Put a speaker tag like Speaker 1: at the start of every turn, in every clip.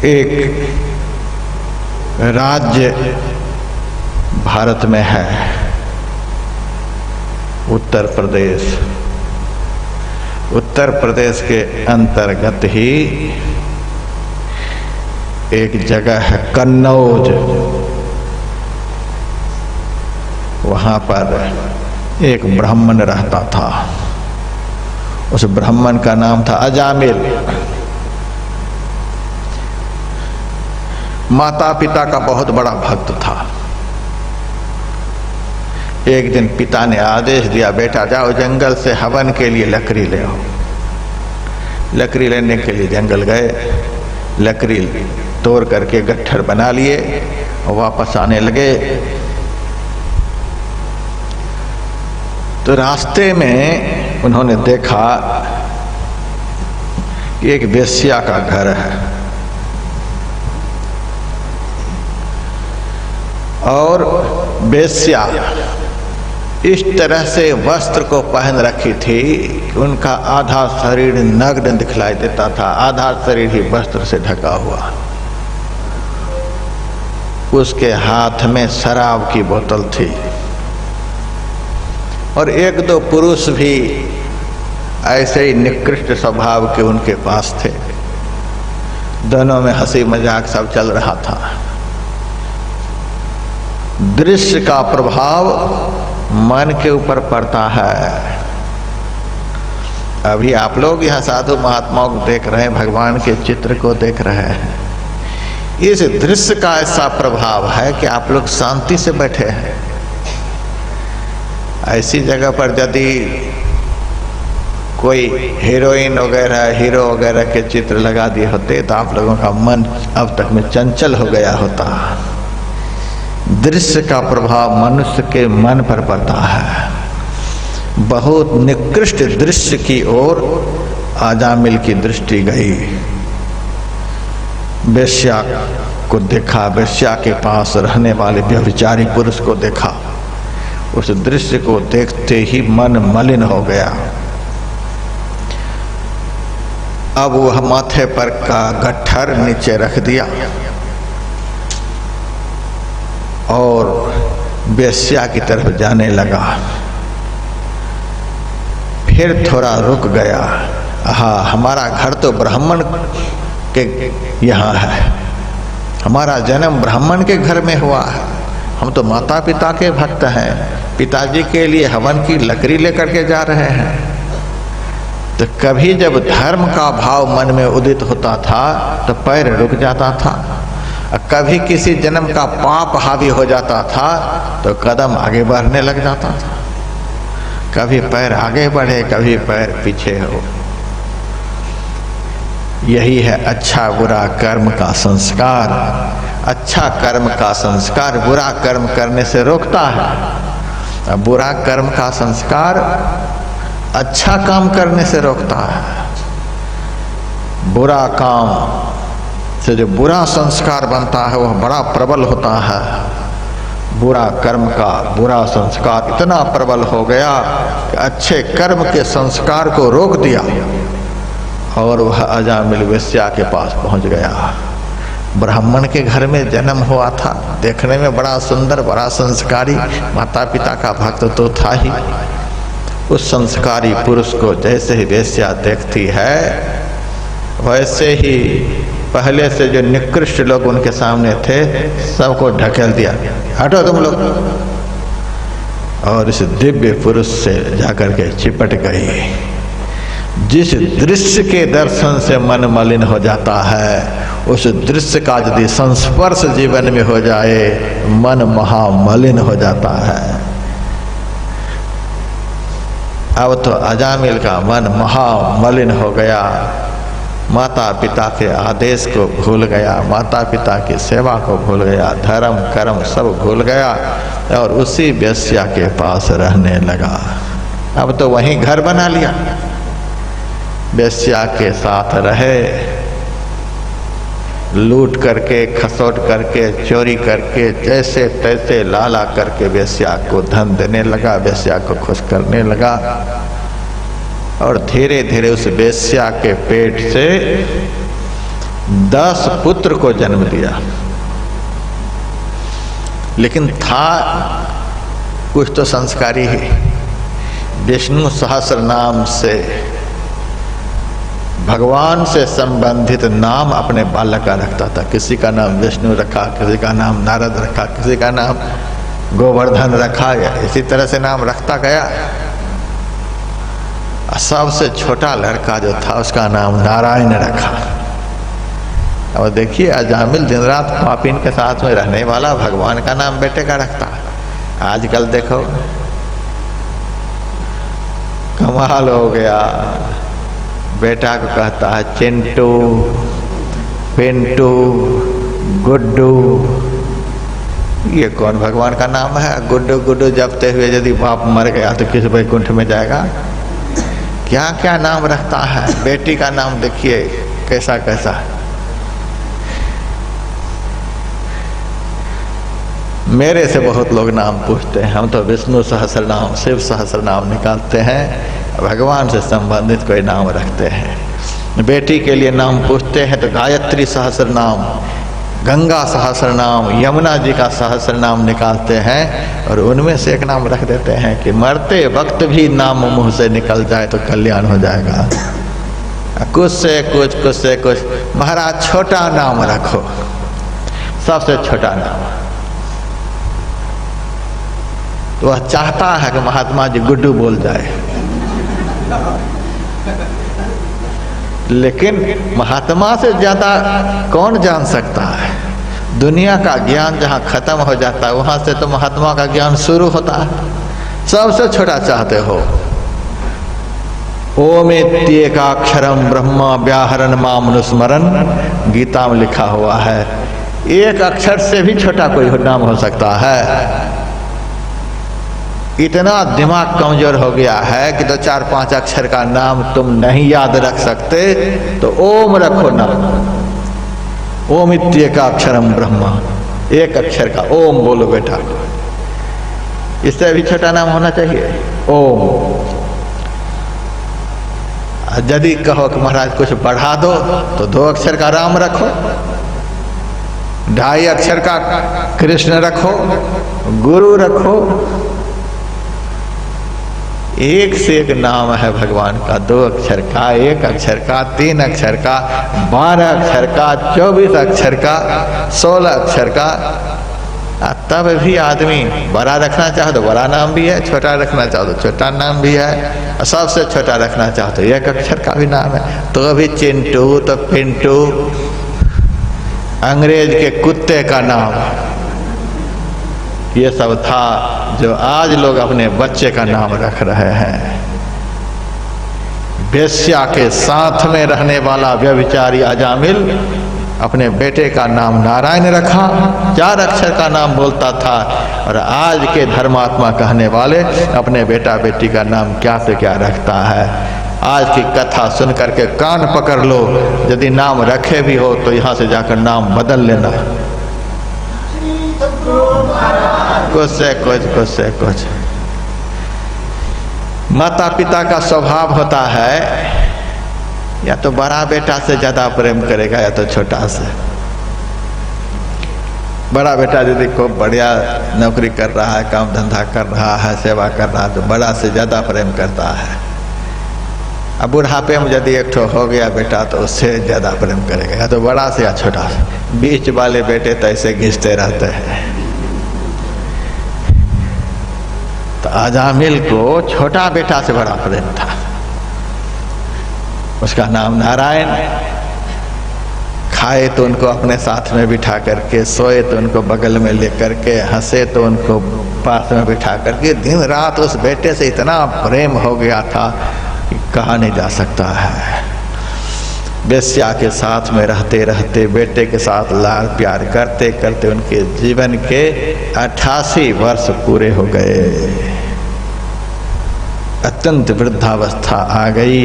Speaker 1: एक राज्य भारत में है, उत्तर प्रदेश। उत्तर प्रदेश के अंतर्गत ही एक जगह है कन्नौज। वहाँ पर एक ब्राह्मण रहता था। उस ब्राह्मण का नाम था अजामिल। माता पिता का बहुत बड़ा भक्त था। एक दिन पिता ने आदेश दिया, बेटा जाओ जंगल से हवन के लिए लकड़ी ले आओ। लकड़ी लेने के लिए जंगल गए, लकड़ी तोड़ करके गट्ठर बना लिए और वापस आने लगे। तो रास्ते में उन्होंने देखा कि एक वेश्या का घर है और वेश्या इस तरह से वस्त्र को पहन रखी थी कि उनका आधा शरीर नग्न दिखलाई देता था, आधा शरीर ही वस्त्र से ढका हुआ। उसके हाथ में शराब की बोतल थी और एक दो पुरुष भी ऐसे ही निकृष्ट स्वभाव के उनके पास थे। दोनों में हंसी मजाक सब चल रहा था। दृश्य का प्रभाव मन के ऊपर पड़ता है। अभी आप लोग यहाँ साधु महात्माओं को देख रहे हैं, भगवान के चित्र को देख रहे हैं। इस दृश्य का ऐसा प्रभाव है कि आप लोग शांति से बैठे हैं। ऐसी जगह पर यदि कोई हीरोइन वगैरह हीरो वगैरह के चित्र लगा दिए होते तो आप लोगों का मन अब तक में चंचल हो गया होता। दृश्य का प्रभाव मनुष्य के मन पर पड़ता है। बहुत निकृष्ट दृश्य की ओर अजामिल की दृष्टि गई। वेश्या को देखा, वेश्या के पास रहने वाले व्यभिचारी पुरुष को देखा। उस दृश्य को देखते ही मन मलिन हो गया। अब वह माथे पर का गट्ठर नीचे रख दिया और वेश्या की तरफ जाने लगा। फिर थोड़ा रुक गया। हमारा घर तो ब्राह्मण के यहाँ है, हमारा जन्म ब्राह्मण के घर में हुआ है, हम तो माता पिता के भक्त हैं, पिताजी के लिए हवन की लकड़ी लेकर के जा रहे हैं। तो कभी जब धर्म का भाव मन में उदित होता था तो पैर रुक जाता था, कभी किसी जन्म का पाप हावी हो जाता था तो कदम आगे बढ़ने लग जाता था। कभी पैर आगे बढ़े, कभी पैर पीछे हो। यही है अच्छा बुरा कर्म का संस्कार। अच्छा कर्म का संस्कार बुरा कर्म करने से रोकता है, बुरा कर्म का संस्कार अच्छा काम करने से रोकता है। बुरा काम से जो बुरा संस्कार बनता है वह बड़ा प्रबल होता है। बुरा कर्म का बुरा संस्कार इतना प्रबल हो गया कि अच्छे कर्म के संस्कार को रोक दिया और वह अजामिल वेश्या के पास पहुंच गया। ब्राह्मण के घर में जन्म हुआ था, देखने में बड़ा सुंदर, बड़ा संस्कारी, माता पिता का भक्त तो था ही। उस संस्कारी पुरुष को जैसे ही वेश्या देखती है वैसे ही पहले से जो निकृष्ट लोग उनके सामने थे सबको ढकेल दिया, हटो तुम लोग, और इस दिव्य पुरुष से जाकर के चिपट गई। जिस दृश्य के दर्शन से मन मलिन हो जाता है, उस दृश्य का यदि संस्पर्श जीवन में हो जाए मन महामलिन हो जाता है। अब तो अजामिल का मन महामलिन हो गया। माता पिता के आदेश को भूल गया, माता पिता की सेवा को भूल गया, धर्म कर्म सब भूल गया और उसी वेश्या के पास रहने लगा। अब तो वहीं घर बना लिया, वेश्या के साथ रहे, लूट करके, खसोट करके, चोरी करके, जैसे तैसे लाला करके वेश्या को धन देने लगा, वेश्या को खुश करने लगा। और धीरे धीरे उस वेश्या के पेट से 10 पुत्र को जन्म दिया, लेकिन था कुछ तो संस्कारी ही। विष्णु सहस्र नाम से भगवान से संबंधित नाम अपने बालक का रखता था। किसी का नाम विष्णु रखा, किसी का नाम नारद रखा, किसी का नाम गोवर्धन रखा, या इसी तरह से नाम रखता गया। सबसे छोटा लड़का जो था उसका नाम नारायण रखा। अब देखिए अजामिल दिन रात पापीन के साथ में रहने वाला भगवान का नाम बेटे का रखता है। आजकल देखो कमाल हो गया, बेटा को कहता है चिंटू, पिंटू, गुड्डू। ये कौन भगवान का नाम है? गुड्डू गुड्डू जपते हुए यदि बाप मर गया तो किस वैकुंठ में जाएगा? क्या क्या नाम रखता है। बेटी का नाम देखिए कैसा कैसा। मेरे से बहुत लोग नाम पूछते हैं, हम तो विष्णु सहस्र नाम, शिव सहस्र नाम निकालते हैं, भगवान से संबंधित कोई नाम रखते हैं। बेटी के लिए नाम पूछते हैं तो गायत्री सहस्र नाम, गंगा सहस्र नाम, यमुना जी का सहस्र नाम निकालते हैं और उनमें से एक नाम रख देते हैं कि मरते वक्त भी नाम मुंह से निकल जाए तो कल्याण हो जाएगा। कुछ से कुछ, कुछ से कुछ। महाराज छोटा नाम रखो, सबसे छोटा नाम। तो वह चाहता है कि महात्मा जी गुड्डू बोल जाए, लेकिन महात्मा से ज्यादा कौन जान सकता है? दुनिया का ज्ञान जहाँ खत्म हो जाता है वहां से तो महात्मा का ज्ञान शुरू होता है। सबसे छोटा चाहते हो। ओमेत्येकाक्षरम ब्रह्म व्याहरण मामनुस्मरण, गीता में लिखा हुआ है। एक अक्षर से भी छोटा कोई नाम हो सकता है। इतना दिमाग कमजोर हो गया है कि 2-4-5 अक्षर का नाम तुम नहीं याद रख सकते तो ओम रखो नाम। ओमित्येकाक्षरम ब्रह्म, एक अक्षर का ओम बोलो बेटा। इससे भी छोटा नाम होना चाहिए ओम। यदि कहो कि महाराज कुछ बढ़ा दो तो 2 अक्षर का राम रखो, 2.5 अक्षर का कृष्ण रखो, गुरु रखो। एक से एक नाम है भगवान का, 2 अक्षर का, 1 अक्षर का, 3 अक्षर का, 12 अक्षर का, 24 अक्षर का, 16 अक्षर का। तब भी आदमी बड़ा रखना चाहो तो बड़ा नाम भी है, छोटा रखना चाहो तो छोटा नाम भी है, और सबसे छोटा रखना चाहो तो 1 अक्षर का भी नाम है। तो अभी चिंटू तो पिंटू, अंग्रेज के कुत्ते का नाम, ये सब था जो आज लोग अपने बच्चे का नाम रख रहे हैं। वेश्या के साथ में रहने वाला व्यभिचारी अजामिल अपने बेटे का नाम नारायण रखा, 4 अक्षर का नाम बोलता था। और आज के धर्मात्मा कहने वाले अपने बेटा बेटी का नाम क्या से क्या रखता है। आज की कथा सुन करके कान पकड़ लो, यदि नाम रखे भी हो तो यहाँ से जाकर नाम बदल लेना। कुछ से कुछ, कुछ से कुछ। माता पिता का स्वभाव होता है या तो बड़ा बेटा से ज्यादा प्रेम करेगा या तो छोटा से। बड़ा बेटा यदि को बढ़िया नौकरी कर रहा है, काम धंधा कर रहा है, सेवा कर रहा है तो बड़ा से ज्यादा प्रेम करता है। अब बुढ़ापे में यदि एक ठो हो गया बेटा तो उससे ज्यादा प्रेम करेगा, या तो बड़ा से या छोटा से। बीच वाले बेटे तो ऐसे घिसते रहते हैं। तो अजामिल को छोटा बेटा से बड़ा प्रेम था। उसका नाम नारायण। खाए तो उनको अपने साथ में बिठा करके, सोए तो उनको बगल में लेकर के, हंसे तो उनको पास में बिठा करके, दिन रात उस बेटे से इतना प्रेम हो गया था कि कहा नहीं जा सकता है। वेश्या के साथ में रहते रहते बेटे के साथ लाड़ प्यार करते करते उनके जीवन के 88 वर्ष पूरे हो गए। अत्यंत वृद्धावस्था आ गई।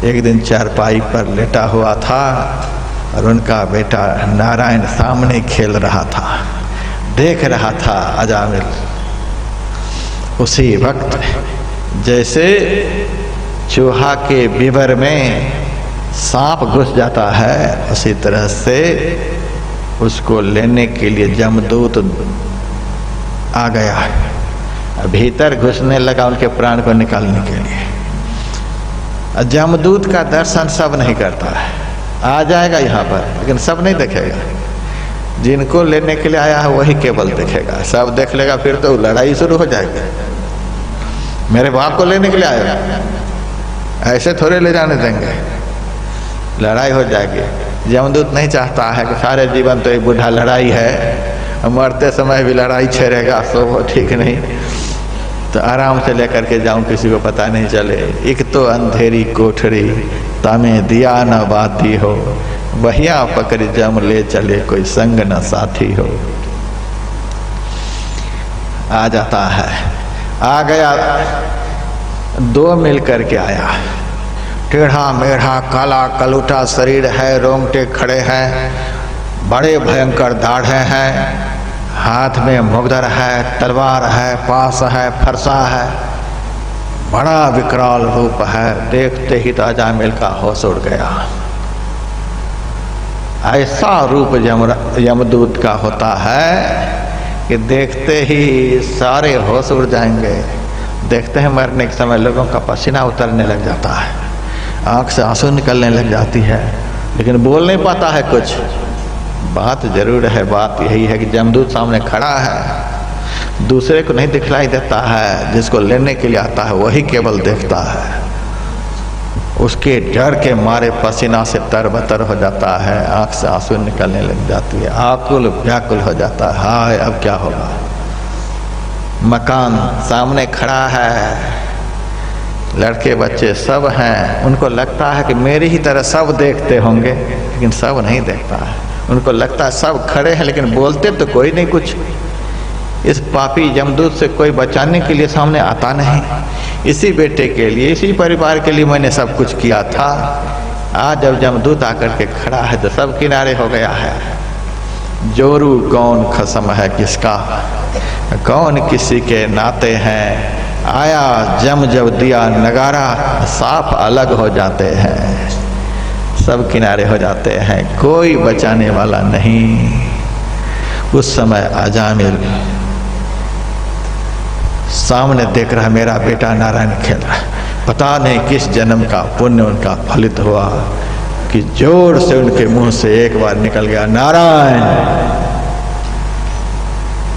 Speaker 1: एक दिन चारपाई पर लेटा हुआ था और उनका बेटा नारायण सामने खेल रहा था, देख रहा था अजामिल। उसी वक्त जैसे चूहा के बिबर में सांप घुस जाता है, उसी तरह से उसको लेने के लिए जमदूत आ गया, भीतर घुसने लगा उनके प्राण को निकालने के लिए। जमदूत का दर्शन सब नहीं करता है, आ जाएगा यहाँ पर लेकिन सब नहीं देखेगा। जिनको लेने के लिए आया है वही केवल देखेगा, सब देख लेगा फिर तो लड़ाई शुरू हो जाएगी। मेरे बाप को लेने के लिए आया, ऐसे थोड़े ले जाने देंगे, लड़ाई हो जाएगी। जमदूत नहीं चाहता है कि सारे जीवन तो एक बूढ़ा लड़ाई है, मरते समय भी लड़ाई छेड़ेगा, सो वो ठीक नहीं, तो आराम से लेकर के जाऊं, किसी को पता नहीं चले। एक तो अंधेरी कोठरी तामे दिया न बाती हो, बहिया पकड़ जम ले चले कोई संग न साथी हो। आ जाता है, आ गया, दो मिल करके आया। टेढ़ा मेढ़ा काला कलूटा शरीर है, रोंगटे खड़े हैं, बड़े भयंकर दाढ़े हैं, हाथ में मुगदर है, तलवार है, पास है, फरसा है, बड़ा विकराल रूप है। देखते ही तो अजामिल का होश उड़ गया। ऐसा रूप यमदूत का होता है कि देखते ही सारे होश उड़ जाएंगे। देखते हैं मरने के समय लोगों का पसीना उतरने लग जाता है, आंख से आंसू निकलने लग जाती है, लेकिन बोल नहीं पाता है कुछ। बात जरूर है, बात यही है कि जमदूत सामने खड़ा है, दूसरे को नहीं दिखलाई देता है, जिसको लेने के लिए आता है वही केवल देखता है। उसके डर के मारे पसीना से तरबतर हो जाता है, आंख से आंसू निकलने लग जाती है, आकुल व्याकुल हो जाता है। हाय अब क्या होगा। मकान सामने खड़ा है, लड़के बच्चे सब हैं, उनको लगता है कि मेरी ही तरह सब देखते होंगे, लेकिन सब नहीं देखता है। उनको लगता है सब खड़े हैं लेकिन बोलते तो कोई नहीं कुछ। इस पापी जमदूत से कोई बचाने के लिए सामने आता नहीं। इसी बेटे के लिए, इसी परिवार के लिए मैंने सब कुछ किया था। आज जब जमदूत आकर के खड़ा है तो सब किनारे हो गया है। जोरू कौन खसम है किसका, कौन किसी के नाते हैं। आया जम जब दिया नगारा, साफ अलग हो जाते हैं, सब किनारे हो जाते हैं, कोई बचाने वाला नहीं। उस समय अजामिल सामने देख रहा, मेरा बेटा नारायण खेल रहा है। पता नहीं किस जन्म का पुण्य उनका फलित हुआ कि जोर से उनके मुंह से एक बार निकल गया नारायण।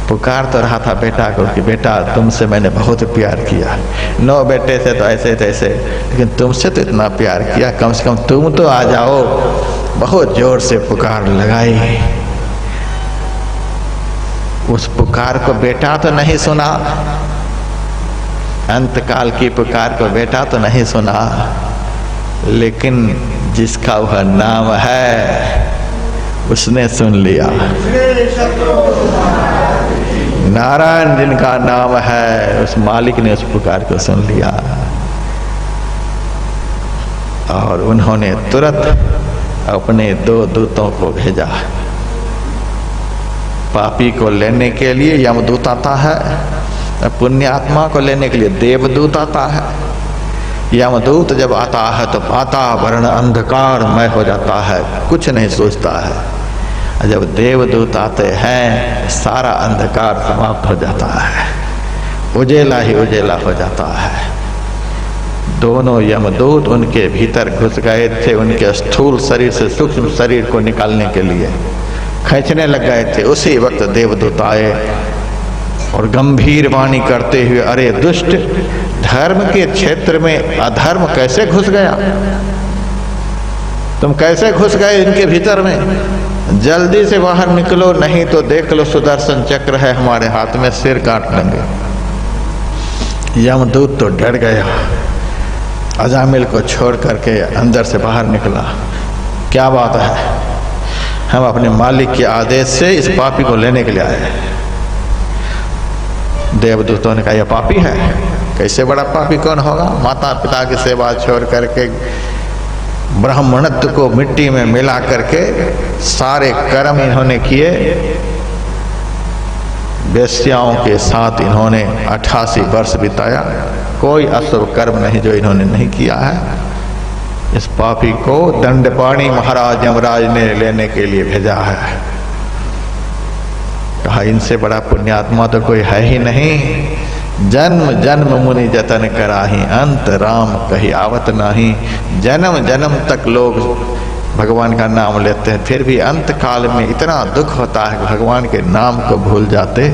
Speaker 1: पुकार तो रहा था बेटा को कि बेटा तुमसे मैंने बहुत प्यार किया, 9 बेटे से तो ऐसे तैसे, लेकिन तुमसे तो इतना प्यार किया, कम से कम तुम तो आ जाओ। बहुत जोर से पुकार लगाई। उस पुकार को बेटा तो नहीं सुना, अंतकाल की पुकार को बेटा तो नहीं सुना, लेकिन जिसका वह नाम है उसने सुन लिया। नारायण जिनका नाम है, उस मालिक ने उस पुकार को सुन लिया और उन्होंने तुरंत अपने 2 दूतों को भेजा। पापी को लेने के लिए यमदूत आता है, पुण्य आत्मा को लेने के लिए देवदूत आता है। यमदूत जब आता है तो वातावरण अंधकारमय हो जाता है, कुछ नहीं सोचता है। जब देवदूत आते हैं सारा अंधकार समाप्त हो जाता है, उजेला ही उजेला हो जाता है। दोनों यमदूत उनके भीतर घुस गए थे, उनके स्थूल शरीर से सूक्ष्म शरीर को निकालने के लिए खींचने लग गए थे। उसी वक्त देवदूत आए और गंभीर वाणी करते हुए, अरे दुष्ट, धर्म के क्षेत्र में अधर्म कैसे घुस गया? तुम कैसे घुस गए इनके भीतर में? जल्दी से बाहर निकलो, नहीं तो देख लो सुदर्शन चक्र है हमारे हाथ में, सिर काट लेंगे। यमदूत तो डर गया, अजामिल को छोड़ करके अंदर से बाहर निकला। क्या बात है? हम अपने मालिक के आदेश से इस पापी को लेने के लिए आए। देवदूतों ने कहा यह पापी है। कैसे बड़ा पापी कौन होगा? माता पिता की सेवा छोड़ करके, ब्राह्मणत्व को मिट्टी में मिला करके सारे कर्म इन्होंने किए। वेश्याओं के साथ इन्होंने 88 वर्ष बिताया, कोई अशुभ कर्म नहीं जो इन्होंने नहीं किया है। इस पापी को दंडपाणी महाराज यमराज ने लेने के लिए भेजा है। कहा इनसे बड़ा पुण्यात्मा तो कोई है ही नहीं। जन्म जन्म मुनि जतन कराही, अंत राम कही आवत नाही। जन्म जन्म तक लोग भगवान का नाम लेते हैं, फिर भी अंत काल में इतना दुख होता है कि भगवान के नाम को भूल जाते।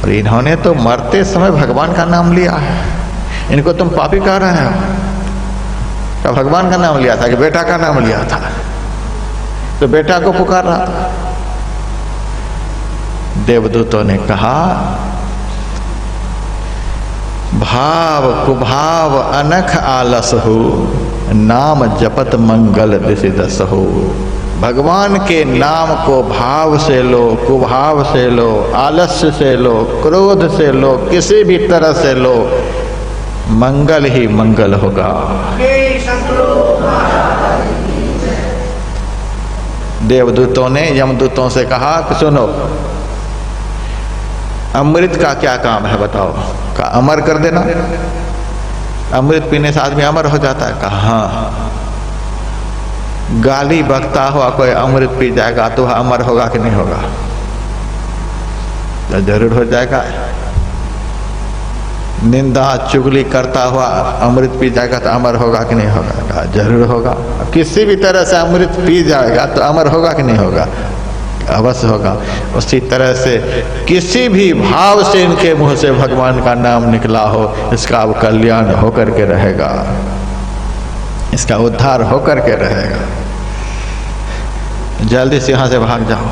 Speaker 1: और इन्होंने तो मरते समय भगवान का नाम लिया है। इनको तुम पापी कह रहे हो? क्या भगवान का नाम लिया था कि बेटा का नाम लिया था? तो बेटा को पुकार रहा था। देवदूतों ने कहा भाव कुभाव अनख आलस हो, नाम जपत मंगल दिशि दस हो। भगवान के नाम को भाव से लो, कुभाव से लो, आलस्य से लो, क्रोध से लो, किसी भी तरह से लो, मंगल ही मंगल होगा। देवदूतों ने यमदूतों से कहा कि सुनो, अमृत का क्या काम है बताओ? का अमर कर देना, अमृत पीने से आदमी अमर हो जाता है। कहा हाँ। गाली बकता हुआ कोई अमृत पी जाएगा तो वह अमर होगा कि नहीं होगा? तो जरूर हो जाएगा। निंदा चुगली करता हुआ अमृत पी जाएगा तो अमर होगा कि नहीं होगा? कहा जरूर होगा। किसी भी तरह से अमृत पी जाएगा तो अमर होगा कि नहीं होगा? अवश्य होगा। उसी तरह से किसी भी भाव से इनके मुंह से भगवान का नाम निकला हो, इसका अब कल्याण होकर के रहेगा, इसका उद्धार होकर के रहेगा। जल्दी से यहां से भाग जाओ।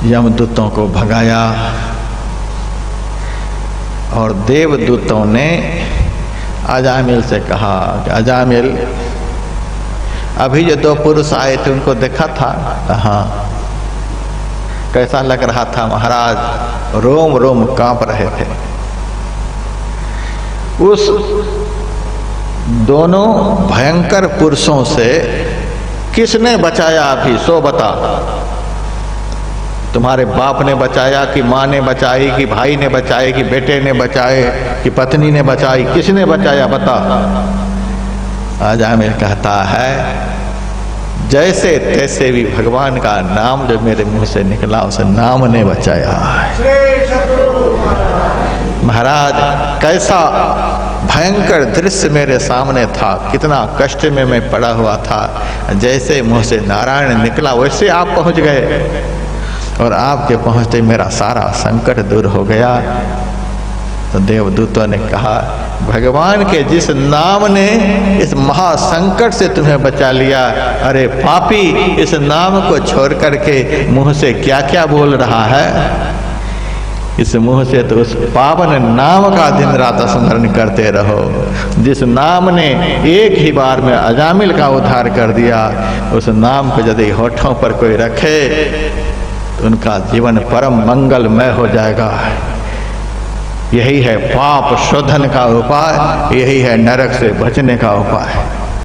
Speaker 1: यमदूतों को भगाया और देवदूतों ने अजामिल से कहा कि अजामिल, अभी जो दो पुरुष आए थे उनको देखा था? हाँ। कैसा लग रहा था महाराज? रोम रोम कांप रहे थे। उस दोनों भयंकर पुरुषों से किसने बचाया अभी सो बता। तुम्हारे बाप ने बचाया कि माँ ने बचाई कि भाई ने बचाए कि बेटे ने बचाए कि पत्नी ने बचाई? किसने बचाया बता। अजामिल कहता है जैसे तैसे भी भगवान का नाम जो मेरे मुंह से निकला उस नाम ने बचाया। महाराज कैसा भयंकर दृश्य मेरे सामने था, कितना कष्ट में मैं पड़ा हुआ था। जैसे मुंह से नारायण निकला वैसे आप पहुंच गए और आपके पहुंचते मेरा सारा संकट दूर हो गया। तो देवदूतों ने कहा भगवान के जिस नाम ने इस महासंकट से तुम्हें बचा लिया, अरे पापी इस नाम को छोड़ करके मुंह से क्या क्या बोल रहा है? इस मुंह से तो उस पावन नाम का दिन रात स्मरण करते रहो जिस नाम ने एक ही बार में अजामिल का उद्धार कर दिया। उस नाम को यदि होठों पर कोई रखे तो उनका जीवन परम मंगलमय हो जाएगा। यही है पाप शोधन का उपाय, यही है नरक से बचने का उपाय।